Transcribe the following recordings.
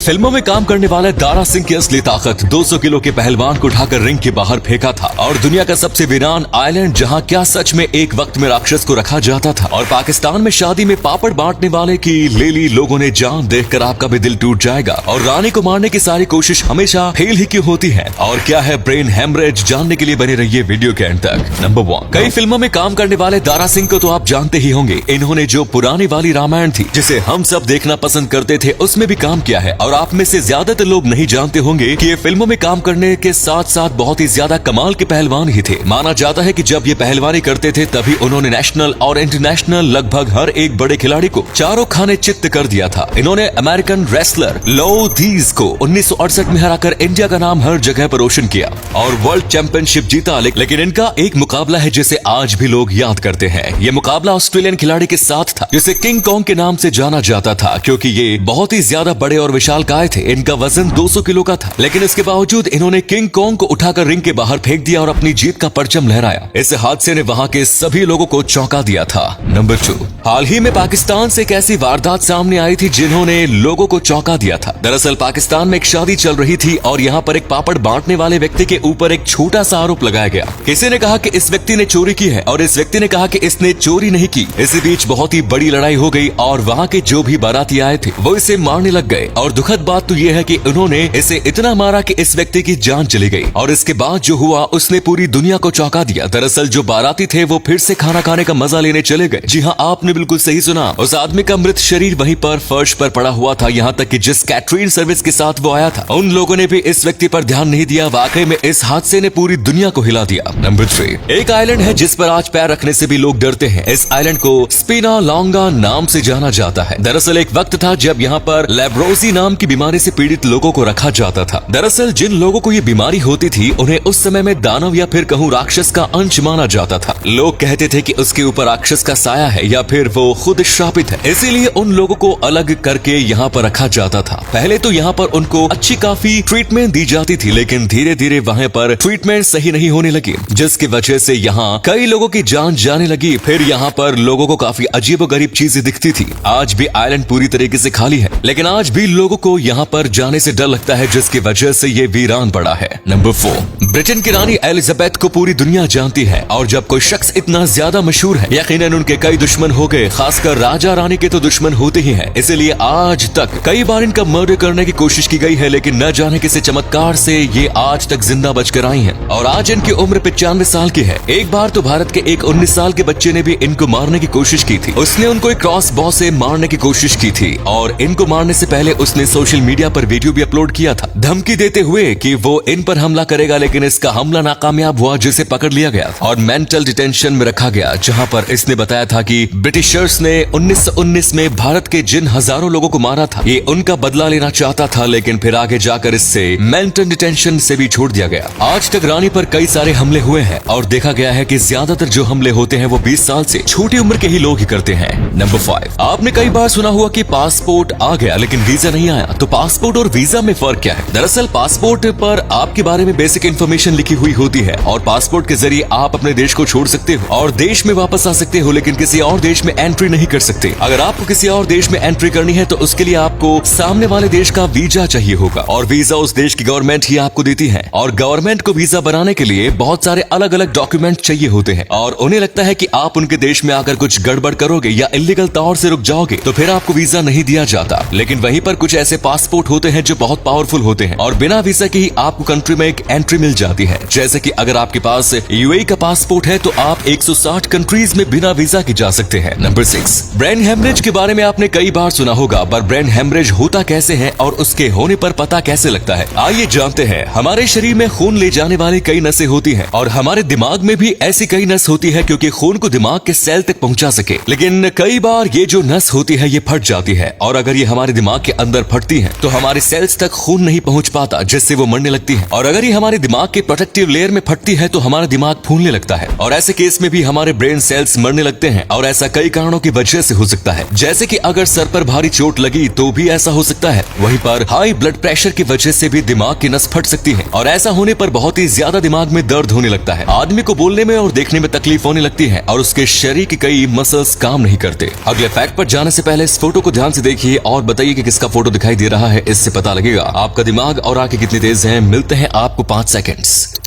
फिल्मों में काम करने वाले दारा सिंह की असली ताकत 200 किलो के पहलवान को उठाकर रिंग के बाहर फेंका था और दुनिया का सबसे वीरान आइलैंड जहां क्या सच में एक वक्त में राक्षस को रखा जाता था। और पाकिस्तान में शादी में पापड़ बांटने वाले की ले ली लोगों ने जान देखकर आपका भी दिल टूट जाएगा। और रानी को मारने की सारी कोशिश हमेशा फेल ही क्यों होती है और क्या है ब्रेन हेमरेज, जानने के लिए बने रहिए वीडियो के एंड तक। नंबर 1, कई फिल्मों में काम करने वाले दारा सिंह को तो आप जानते ही होंगे। इन्होंने जो पुरानी वाली रामायण थी जिसे हम सब देखना पसंद करते थे उसमें भी काम किया है। और आप में से ज्यादातर लोग नहीं जानते होंगे कि ये फिल्मों में काम करने के साथ साथ बहुत ही ज्यादा कमाल के पहलवान ही थे। माना जाता है कि जब ये पहलवानी करते थे तभी उन्होंने नेशनल और इंटरनेशनल लगभग हर एक बड़े खिलाड़ी को चारों खाने चित्त कर दिया था। इन्होंने अमेरिकन रेसलर लो दीज को 1968 में हराकर इंडिया का नाम हर जगह पर रोशन किया और वर्ल्ड चैंपियनशिप जीता। लेकिन इनका एक मुकाबला है जिसे आज भी लोग याद करते हैं। ये मुकाबला ऑस्ट्रेलियन खिलाड़ी के साथ था जिसे किंग कॉन्ग के नाम से जाना जाता था क्योंकि ये बहुत ही ज्यादा बड़े और विशालकाय थे। इनका वजन 200 किलो का था, लेकिन इसके बावजूद इन्होंने किंग कॉन्ग को उठाकर रिंग के बाहर फेंक दिया और अपनी जीत का परचम लहराया। इस हादसे ने वहां के सभी लोगों को चौंका दिया था। नंबर 2, हाल ही में पाकिस्तान से एक ऐसी वारदात सामने आई थी जिन्होंने लोगों को चौंका दिया था। दरअसल पाकिस्तान में एक शादी चल रही थी और यहाँ पर एक पापड़ बांटने वाले व्यक्ति के ऊपर एक छोटा सा आरोप लगाया गया। किसी ने कहा कि इस व्यक्ति ने चोरी की है और इस व्यक्ति ने कहा कि इसने चोरी नहीं की। इसी बीच बहुत ही बड़ी लड़ाई हो गई और वहाँ के जो भी बाराती आए थे वो इसे मारने लग गए। और दुखद बात तो ये है कि उन्होंने इसे इतना मारा कि इस व्यक्ति की जान चली गई। और इसके बाद जो हुआ उसने पूरी दुनिया को चौंका दिया। दरअसल जो बाराती थे वो फिर से खाना खाने का मजा लेने चले गए। जी हाँ, आपने बिल्कुल सही सुना। उस आदमी का मृत शरीर वहीं पर फर्श पर पड़ा हुआ था। यहाँ तक कि जिस कैटरिंग सर्विस के साथ वो आया था उन लोगों ने भी इस व्यक्ति पर ध्यान नहीं दिया। वाकई में इस हादसे ने पूरी दुनिया को हिला दिया। नंबर 3, एक आइलैंड है जिस पर आज पैर रखने से भी लोग डरते हैं। इस आइलैंड को स्पिना लोंगा नाम से जाना जाता है। दरअसल एक वक्त था जब यहाँ पर लेब्रोसी नाम की बीमारी से पीड़ित लोगों को रखा जाता था। दरअसल जिन लोगों को ये बीमारी होती थी उन्हें उस समय में दानव या फिर कहूँ राक्षस का अंश माना जाता था। लोग कहते थे कि उसके ऊपर राक्षस का साया है या फिर वो खुद श्रापित है, इसीलिए उन लोगों को अलग करके यहाँ पर रखा जाता था। पहले तो यहाँ पर उनको अच्छी काफी ट्रीटमेंट दी जाती थी, लेकिन धीरे धीरे वहाँ पर ट्रीटमेंट सही नहीं होने लगी जिसकी वजह से यहाँ कई लोगों की जान जाने लगी। फिर यहाँ पर लोगों को काफी अजीबोगरीब चीजें दिखती थी। आज भी आइलैंड पूरी तरीके से खाली है, लेकिन आज भी लोगों को यहाँ पर जाने से डर लगता है जिसकी वजह से ये वीरान पड़ा है। नंबर 4, ब्रिटेन की रानी एलिजाबेथ को पूरी दुनिया जानती है और जब कोई शख्स इतना ज्यादा मशहूर है यकीनन उनके कई दुश्मन हो गए। खासकर राजा रानी के तो दुश्मन होते ही हैं। इसलिए आज तक कई बार इनका मर्डर करने की कोशिश की गई है, लेकिन न जाने किसी चमत्कार से ये आज तक जिंदा बचकर आई हैं। और आज इनकी उम्र 95 साल की है। एक बार तो भारत के एक 19 साल के बच्चे ने भी इनको मारने की कोशिश की थी। उसने उनको एक क्रॉस बॉ से मारने की कोशिश की थी और इनको मारने से पहले उसने सोशल मीडिया पर वीडियो भी अपलोड किया था धमकी देते हुए कि वो इन पर हमला करेगा, लेकिन इसका हमला नाकामयाब हुआ जिसे पकड़ लिया गया और मेंटल डिटेंशन में रखा गया, जहां पर इसने बताया था कि ब्रिटिशर्स ने 1919 में भारत के जिन हजारों लोगों को मारा था ये उनका बदला लेना चाहता था, लेकिन फिर आगे जाकर इससे मेंटल डिटेंशन से भी छोड़ दिया गया। आज तक रानी पर कई सारे हमले हुए हैं और देखा गया है कि ज्यादातर जो हमले होते हैं वो 20 साल से छोटी उम्र के ही लोग ही करते हैं। नंबर 5, आपने कई बार सुना हुआ कि पासपोर्ट आ गया लेकिन वीजा नहीं आया। तो पासपोर्ट और वीजा में फर्क क्या है? दरअसल पासपोर्ट पर आपके बारे में बेसिक इन्फॉर्मेशन लिखी हुई होती है और पासपोर्ट के जरिए आप अपने देश को छोड़ सकते हो और देश में वापस आ सकते हो, लेकिन किसी और देश में एंट्री नहीं कर सकते। अगर आपको किसी और देश में एंट्री करनी है तो उसके लिए आपको सामने वाले देश का वीजा चाहिए होगा और वीजा उस देश की गवर्नमेंट ही आपको देती है। और गवर्नमेंट को वीजा बनाने के लिए बहुत सारे अलग अलग डॉक्यूमेंट चाहिए होते हैं और उन्हें लगता है कि आप उनके देश में आकर कुछ गड़बड़ करोगे या इलीगल तौर से रुक जाओगे तो फिर आपको वीजा नहीं दिया जाता। लेकिन वहीं पर कुछ ऐसे पासपोर्ट होते हैं जो बहुत पावरफुल होते हैं और बिना वीजा के ही आपको कंट्री में एक एंट्री मिल जाती है। जैसे कि अगर आपके पास यूएई का पासपोर्ट है तो आप 160 कंट्रीज में बिना वीजा के जा सकते हैं। नंबर 6, ब्रेन हेमरेज के बारे में आपने कई बार सुना होगा, पर ब्रेन हेमरेज होता कैसे है और उसके होने पर पता कैसे लगता है, आइए जानते हैं। हमारे शरीर में खून ले जाने वाली कई नसें होती हैं और हमारे दिमाग में भी ऐसी कई नस होती है क्योंकि खून को दिमाग के सेल तक पहुंचा सके। लेकिन कई बार ये जो नस होती है ये फट जाती है और अगर ये हमारे दिमाग के अंदर फटती है तो हमारे सेल्स तक खून नहीं पहुंच पाता जिससे वो मरने लगती है। और अगर ये हमारे दिमाग के प्रोटेक्टिव लेयर में फटती है तो हमारा दिमाग फूलने लगता है और ऐसे केस में भी हमारे ब्रेन सेल्स मरने लगते हैं। और ऐसा कई कारणों की वजह से हो सकता है, जैसे कि अगर सर पर भारी चोट लगी तो भी ऐसा हो सकता है। वहीं पर हाई ब्लड प्रेशर की वजह से भी दिमाग की नस फट सकती है और ऐसा होने पर बहुत ही ज्यादा दिमाग में दर्द होने लगता है। आदमी को बोलने में और देखने में तकलीफ होने लगती है और उसके शरीर के कई मसल्स काम नहीं करते। अगले फैक्ट पर जाने से पहले इस फोटो को ध्यान से देखिए और बताइए कि किसका फोटो दिखाई दिखाई दे रहा है, इससे पता लगेगा आपका दिमाग और आंखें कितनी तेज हैं। मिलते हैं आपको 5 सेकंड्स।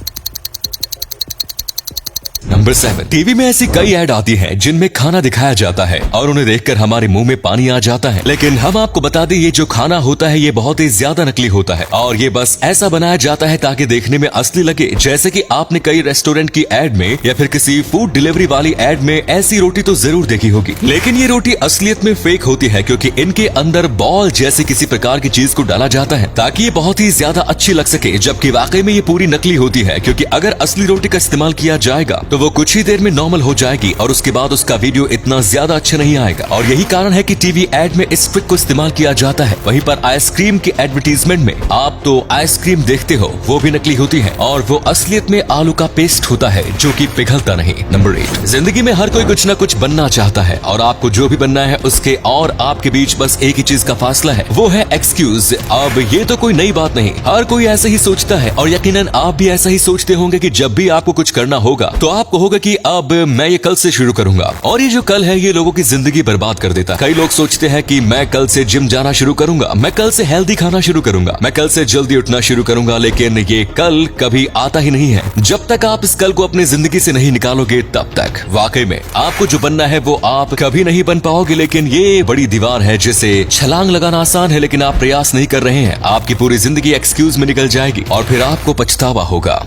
नंबर 7, टीवी में ऐसी कई ऐड आती हैं जिनमें खाना दिखाया जाता है और उन्हें देखकर हमारे मुंह में पानी आ जाता है। लेकिन हम आपको बता दें, ये जो खाना होता है ये बहुत ही ज्यादा नकली होता है और ये बस ऐसा बनाया जाता है ताकि देखने में असली लगे। जैसे कि आपने कई रेस्टोरेंट की ऐड में या फिर किसी फूड डिलीवरी वाली ऐड में ऐसी रोटी तो जरूर देखी होगी, लेकिन ये रोटी असलियत में फेक होती है क्योंकि इनके अंदर बॉल जैसी किसी प्रकार की चीज को डाला जाता है ताकि ये बहुत ही ज्यादा अच्छी लग सके, जबकि वाकई में ये पूरी नकली होती है। क्योंकि अगर असली रोटी का इस्तेमाल किया जाएगा तो वो कुछ ही देर में नॉर्मल हो जाएगी और उसके बाद उसका वीडियो इतना ज्यादा अच्छा नहीं आएगा। और यही कारण है कि टीवी ऐड में इस ट्रिक को इस्तेमाल किया जाता है। वहीं पर आइसक्रीम की एडवर्टीजमेंट में आप तो आइसक्रीम देखते हो, वो भी नकली होती है और वो असलियत में आलू का पेस्ट होता है जो कि पिघलता नहीं। नंबर 8, जिंदगी में हर कोई कुछ न कुछ बनना चाहता है और आपको जो भी बनना है उसके और आपके बीच बस एक ही चीज का फासला है, वो है एक्सक्यूज। अब ये तो कोई नई बात नहीं, हर कोई ऐसा ही सोचता है और यकीनन आप भी ऐसा ही सोचते होंगे कि जब भी आपको कुछ करना होगा तो आपको होगा कि अब मैं ये कल से शुरू करूंगा। और ये जो कल है ये लोगों की जिंदगी बर्बाद कर देता है। कई लोग सोचते हैं कि मैं कल से जिम जाना शुरू करूंगा, मैं कल से हेल्दी खाना शुरू करूंगा, मैं कल से जल्दी उठना शुरू करूंगा, लेकिन ये कल कभी आता ही नहीं है। जब तक आप इस कल को अपनी जिंदगी से नहीं निकालोगे तब तक वाकई में आपको जो बनना है वो आप कभी नहीं बन पाओगे। लेकिन ये बड़ी दीवार है जिसे छलांग लगाना आसान है, लेकिन आप प्रयास नहीं कर रहे हैं। आपकी पूरी जिंदगी एक्सक्यूज में निकल जाएगी और फिर आपको पछतावा होगा।